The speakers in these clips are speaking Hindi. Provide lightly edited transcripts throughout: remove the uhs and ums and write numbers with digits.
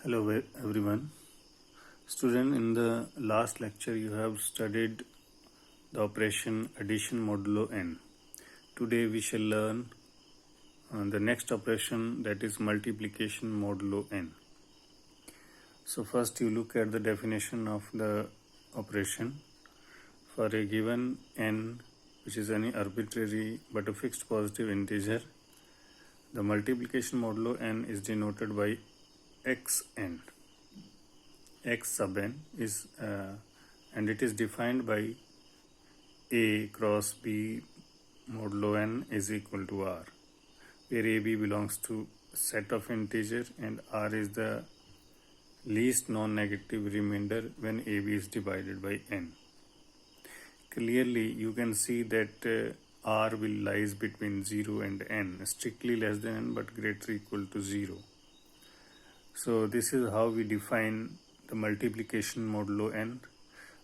Hello everyone. Student, in the last lecture you have studied the operation addition modulo n. Today we shall learn the next operation, that is multiplication modulo n. So first you look at the definition of the operation. For a given n, which is any arbitrary but a fixed positive integer, the multiplication modulo n is denoted by xn. X sub n is and it is defined by a cross b modulo n is equal to r, where a b belongs to set of integer and r is the least non-negative remainder when a b is divided by n. Clearly you can see that r will lies between 0 and n, strictly less than n but greater equal to 0. So this is how we define the multiplication modulo n.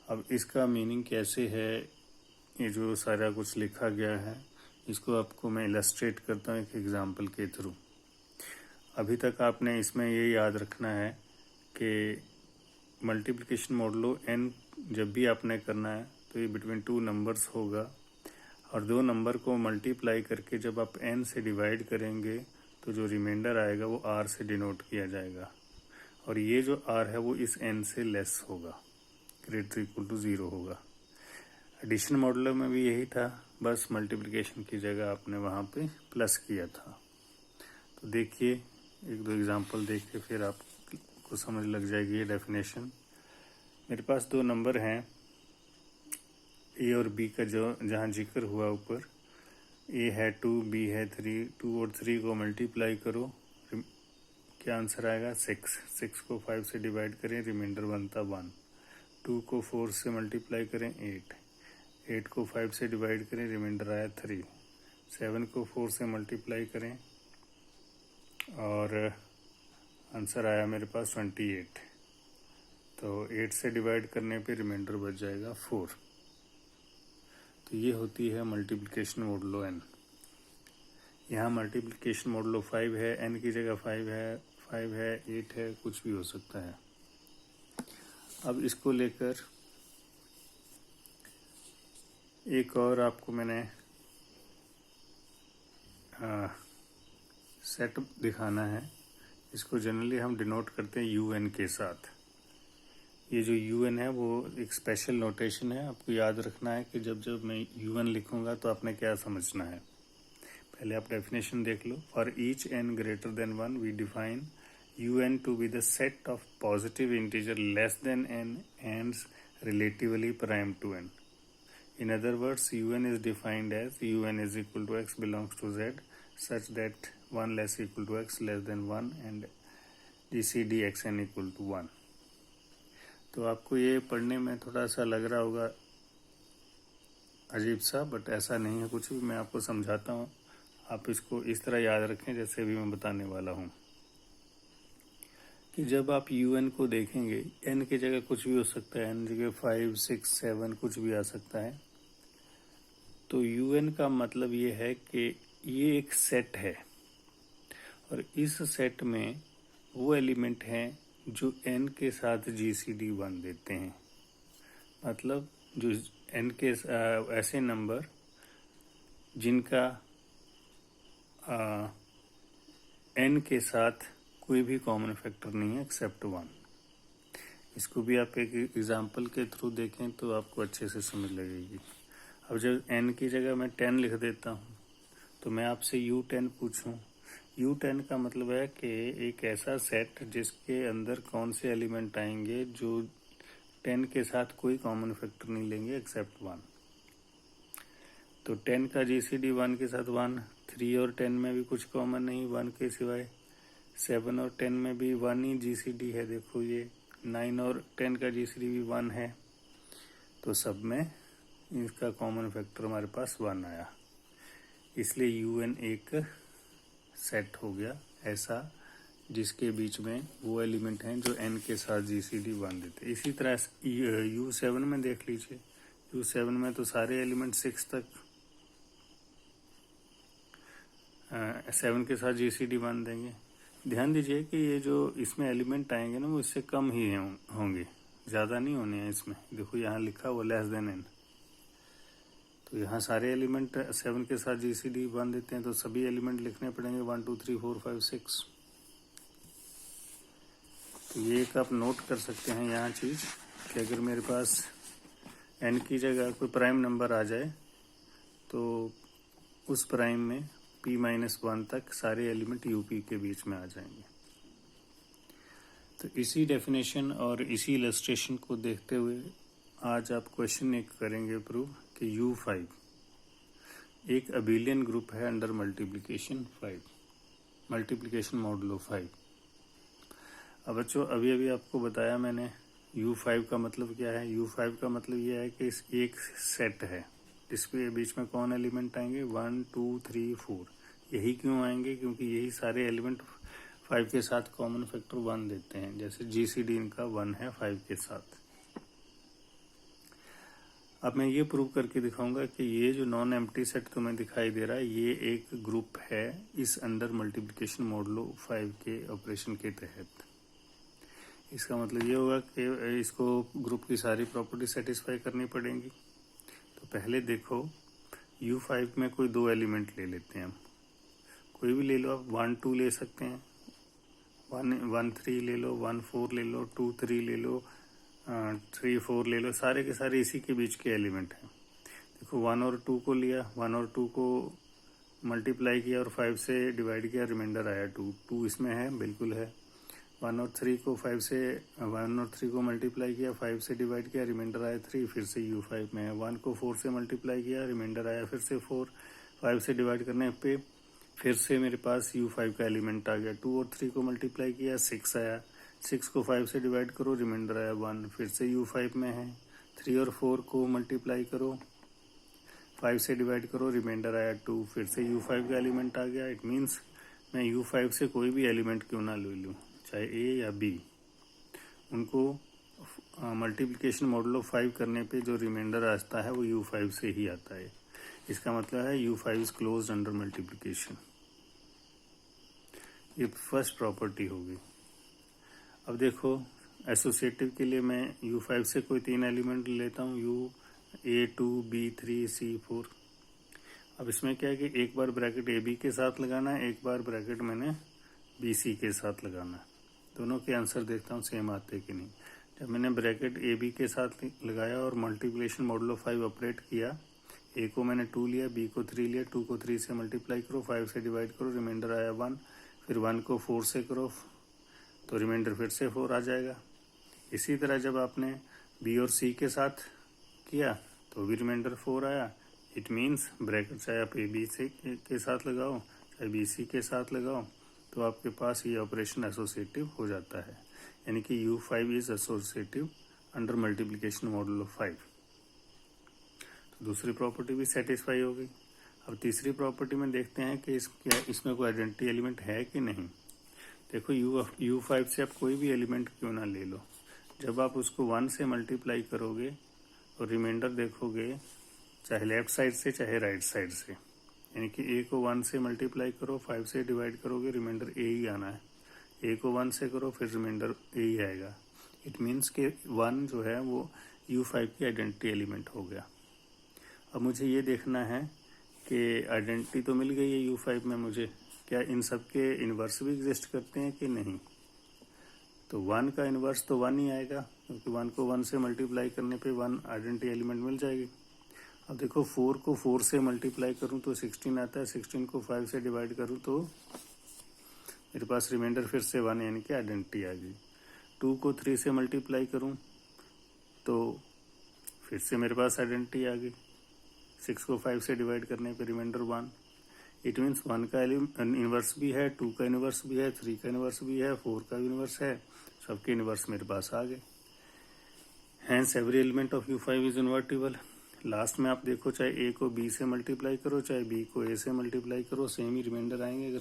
अब इसका मीनिंग कैसे है, ये जो सारा कुछ लिखा गया है इसको आपको मैं इलस्ट्रेट करता हूँ एक एग्जांपल के थ्रू. अभी तक आपने इसमें ये याद रखना है कि मल्टीप्लिकेशन मोडुलो n जब भी आपने करना है तो ये बिटवीन टू नंबर्स होगा और दो नंबर को मल्टीप्लाई करके जब आप n से डिवाइड करेंगे तो जो रिमाइंडर आएगा वो r से डिनोट किया जाएगा और ये जो r है वो इस n से लेस होगा, ग्रेटर इक्वल टू 0 होगा. एडिशन मॉडुलो में भी यही था, बस मल्टीप्लिकेशन की जगह आपने वहाँ पे प्लस किया था. तो देखिए एक दो एग्जांपल देख के फिर आपको समझ लग जाएगी ये डेफिनेशन. मेरे पास दो नंबर हैं a और b का, जो जहाँ जिक्र हुआ ऊपर. a है 2, b है 3. 2 और 3 को मल्टीप्लाई करो, क्या आंसर आएगा 6. 6 को 5 से डिवाइड करें, रिमाइंडर बनता 1. 2 को 4 से मल्टीप्लाई करें 8. 8 को 5 से डिवाइड करें, रिमाइंडर आया 3. 7 को 4 से मल्टीप्लाई करें और आंसर आया मेरे पास 28. तो 8 से डिवाइड करने पे रिमाइंडर बच जाएगा 4. तो ये होती है मल्टीप्लिकेशन मोडुलो n. यहाँ मल्टीप्लिकेशन मोडुलो 5 है, n की जगह 5 है, 8 है, कुछ भी हो सकता है. अब इसको लेकर एक और आपको मैंने सेट दिखाना है. इसको जनरली हम डिनोट करते हैं un के साथ. ये जो un है वो एक स्पेशल नोटेशन है. आपको याद रखना है कि जब जब मैं un लिखूंगा तो आपने क्या समझना है. पहले आप डेफिनेशन देख लो. For each n greater than 1 we define un to be the set of positive integer less than n and relatively prime to n. In other words, un is defined as un is equal to x belongs to z such that 1 less equal to x less than 1 and gcd xn equal to 1. तो आपको ये पढ़ने में थोड़ा सा लग रहा होगा अजीब सा, बट ऐसा नहीं है कुछ भी. मैं आपको समझाता हूँ, आप इसको इस तरह याद रखें जैसे भी मैं बताने वाला हूँ कि जब आप un को देखेंगे, n की जगह कुछ भी हो सकता है, n जगह 5, 6, 7 कुछ भी आ सकता है. तो un का मतलब ये है कि ये एक सेट है और इस सेट में वो एलिमेंट हैं जो n के साथ GCD 1 देते हैं. मतलब जो n के ऐसे नंबर जिनका n के साथ कोई भी कॉमन फैक्टर नहीं है एक्सेप्ट 1. इसको भी आप एक एग्जांपल के थ्रू देखें तो आपको अच्छे से समझ लगेगी. अब जब n की जगह मैं 10 लिख देता हूँ तो मैं आपसे U10 पूछूं, U10 का मतलब है कि एक ऐसा सेट जिसके अंदर कौन से एलिमेंट आएंगे जो 10 के साथ कोई कॉमन फैक्टर नहीं लेंगे एक्सेप्ट 1. तो 10 का GCD 1 के साथ 1. 3 और 10 में भी कुछ कॉमन नहीं 1 के सिवाय. 7 और 10 में भी 1 ही GCD है. देखो ये 9 और 10 का GCD भी 1 है. तो सब में इसका कॉमन फैक्टर हमारे पास 1 आया. इसलिए UN एक सेट हो गया ऐसा जिसके बीच में वो एलिमेंट हैं जो n के साथ GCD 1 देते. इसी तरह U7 में देख लीजिए. U7 में तो सारे एलिमेंट 6 तक 7 के साथ GCD 1 देंगे. ध्यान दीजिए कि ये जो इसमें एलिमेंट आएंगे ना वो इससे कम ही होंगे, ज़्यादा नहीं होने हैं इसमें। देखो यहाँ लिखा हुआ लेस देन n, तो यहाँ सारे एलिमेंट 7 के साथ GCD 1 देते हैं, तो सभी एलिमेंट लिखने पड़ेंगे 1 2 3 4 5 6। तो ये एक आप नोट कर सकते हैं यहाँ चीज़ कि अगर मेरे पास n की जगह कोई प्राइम नंबर आ जाए तो उस प्राइम में p-1 तक सारे एलिमेंट UP के बीच में आ जाएंगे। तो इसी डेफिनेशन और इसी इलस्ट्रेशन को देखते हुए आज आप क्वेश्चन एक करेंगे प्रूव कि U5 एक अबिलियन ग्रुप है अंडर मल्टीप्लिकेशन मॉडुलो 5। अब बच्चों अभी अभी आपको बताया मैंने U5 का मतलब क्या है। U5 का मतलब यह है कि इस एक सेट है जिसके बीच में कौन एलिमेंट आएंगे 1 2 3 4। यही क्यों आएंगे, क्योंकि यही सारे एलिमेंट 5 के साथ कॉमन फैक्टर 1 देते हैं। जैसे GCD इनका 1 है 5 के साथ। अब मैं ये प्रूव करके दिखाऊंगा कि ये जो नॉन एम्प्टी सेट तुम्हें दिखाई दे रहा है ये एक ग्रुप है इस अंडर मल्टीप्लिकेशन मॉडुलो 5 के ऑपरेशन के तहत। इसका मतलब ये होगा कि इसको ग्रुप की सारी प्रॉपर्टी सेटिस्फाई करनी पड़ेंगी। तो पहले देखो U5 में कोई दो एलिमेंट ले लेते हैं हम, कोई भी ले लो आप। 1 2 ले सकते हैं, 1 3 ले लो, 1 4 ले लो, 2 3 ले लो, 3 4 ले लो, सारे के सारे इसी के बीच के एलिमेंट हैं। देखो 1 और 2 को लिया, 1 और 2 को मल्टीप्लाई किया और 5 से डिवाइड किया, रिमाइंडर आया 2। 2 इसमें है, बिल्कुल है। 1 और 3 को 1 और 3 को मल्टीप्लाई किया, 5 से डिवाइड किया, रिमाइंडर आया 3, फिर से U5 में है। 1 को 4 से मल्टीप्लाई किया, रिमाइंडर आया फिर से 4, 5 से डिवाइड करने पे फिर से मेरे पास U5 का एलिमेंट आ गया। 2 और 3 को मल्टीप्लाई किया, 6 आया, 6 को 5 से डिवाइड करो, रिमाइंडर आया 1, फिर से U5 में है। 3 और 4 को मल्टीप्लाई करो, 5 से डिवाइड करो, रिमाइंडर आया 2, फिर से U5 का एलिमेंट आ गया। इट मीन्स मैं U5 से कोई भी एलिमेंट क्यों ना ले लूँ, चाहे A या B, उनको मल्टीप्लिकेशन मॉडुलो 5 करने पे जो रिमाइंडर आता है वो U5 से ही आता है। इसका मतलब है U5 is closed under multiplication. ये फर्स्ट प्रॉपर्टी होगी। अब देखो एसोसिएटिव के लिए मैं U5 से कोई 3 एलिमेंट लेता हूँ, U A 2 B 3 C 4। अब इसमें क्या है कि एक बार ब्रैकेट AB के साथ लगाना है, एक बार ब्रैकेट मैंने BC के साथ लगाना है। दोनों के आंसर देखता हूँ सेम आते कि नहीं। जब मैंने ब्रैकेट AB के साथ लगाया और मल्टीप्लिकेशन मॉडुलो 5 ऑपरेट किया, A को मैंने 2 लिया, B को 3 लिया, 2 को 3 से मल्टीप्लाई करो, 5 से डिवाइड करो, रिमाइंडर आया 1, फिर 1 को 4 से करो तो रिमाइंडर फिर से 4 आ जाएगा। इसी तरह जब आपने B और C के साथ किया तो भी रिमाइंडर 4 आया। इट मीन्स ब्रैकेट चाहे आप AB से के साथ लगाओ चाहे BC के साथ लगाओ तो आपके पास ये ऑपरेशन एसोसिएटिव हो जाता है, यानी कि U5 is associative under multiplication modulo 5। तो दूसरी प्रॉपर्टी भी सेटिस्फाई हो गई। अब तीसरी प्रॉपर्टी में देखते हैं कि इसमें कोई आइडेंटिटी एलिमेंट है कि नहीं। देखो U5 से आप कोई भी एलिमेंट क्यों ना ले लो, जब आप उसको 1 से मल्टीप्लाई करोगे और रिमाइंडर देखोगे चाहे लेफ्ट साइड से चाहे राइट साइड से, यानी कि A को 1 से मल्टीप्लाई करो, 5 से डिवाइड करोगे, रिमाइंडर A ही आना है। A को 1 से करो फिर रिमाइंडर A ही आएगा। इट मीन्स कि 1 जो है वो U5 की आइडेंटिटी एलिमेंट हो गया। अब मुझे ये देखना है कि आइडेंटिटी तो मिल गई है U5 में मुझे, क्या इन सब के इन्वर्स भी एग्जिस्ट करते हैं कि नहीं। तो 1 का इन्वर्स तो 1 ही आएगा, क्योंकि 1 को 1 से मल्टीप्लाई करने पे 1 आइडेंटिटी एलिमेंट मिल जाएगी। अब देखो 4 को 4 से मल्टीप्लाई करूं तो 16 आता है, 16 को 5 से डिवाइड करूं तो मेरे पास रिमाइंडर फिर से 1 यानी कि आइडेंटिटी आ गई। 2 को 3 से मल्टीप्लाई करूं तो फिर से मेरे पास आइडेंटिटी आ गई। 6 को 5 से डिवाइड करने पे रिमाइंडर 1। इट मीन्स 1 का इन्वर्स भी है, 2 का इन्वर्स भी है, 3 का इन्वर्स भी है, 4 का इन्वर्स है, सबके इन्वर्स मेरे पास आ गए। Hence every element of U5 is invertible. Last में आप देखो चाहे A को B से मल्टीप्लाई करो चाहे B को A से मल्टीप्लाई करो, सेम ही रिमाइंडर आएंगे। अगर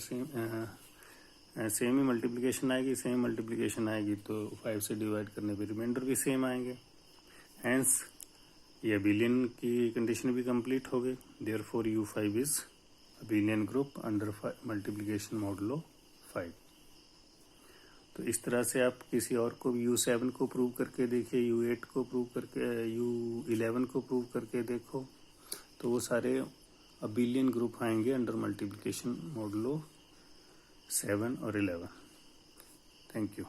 सेम ही मल्टीप्लिकेशन आएगी, सेम मल्टीप्लिकेशन आएगी तो 5 से डिवाइड करने पे रिमाइंडर भी सेम आएंगे। हैंस ये अबिलियन की कंडीशन भी कंप्लीट हो गई। Therefore U5 is abelian group under multiplication modulo 5। तो इस तरह से आप किसी और को U7 को प्रूव करके देखिए, U8 को प्रूव करके, U11 को प्रूव करके देखो, तो वो सारे अबिलियन ग्रुप आएंगे अंडर मल्टीप्लिकेशन मॉडुलो 7 और 11। Thank you.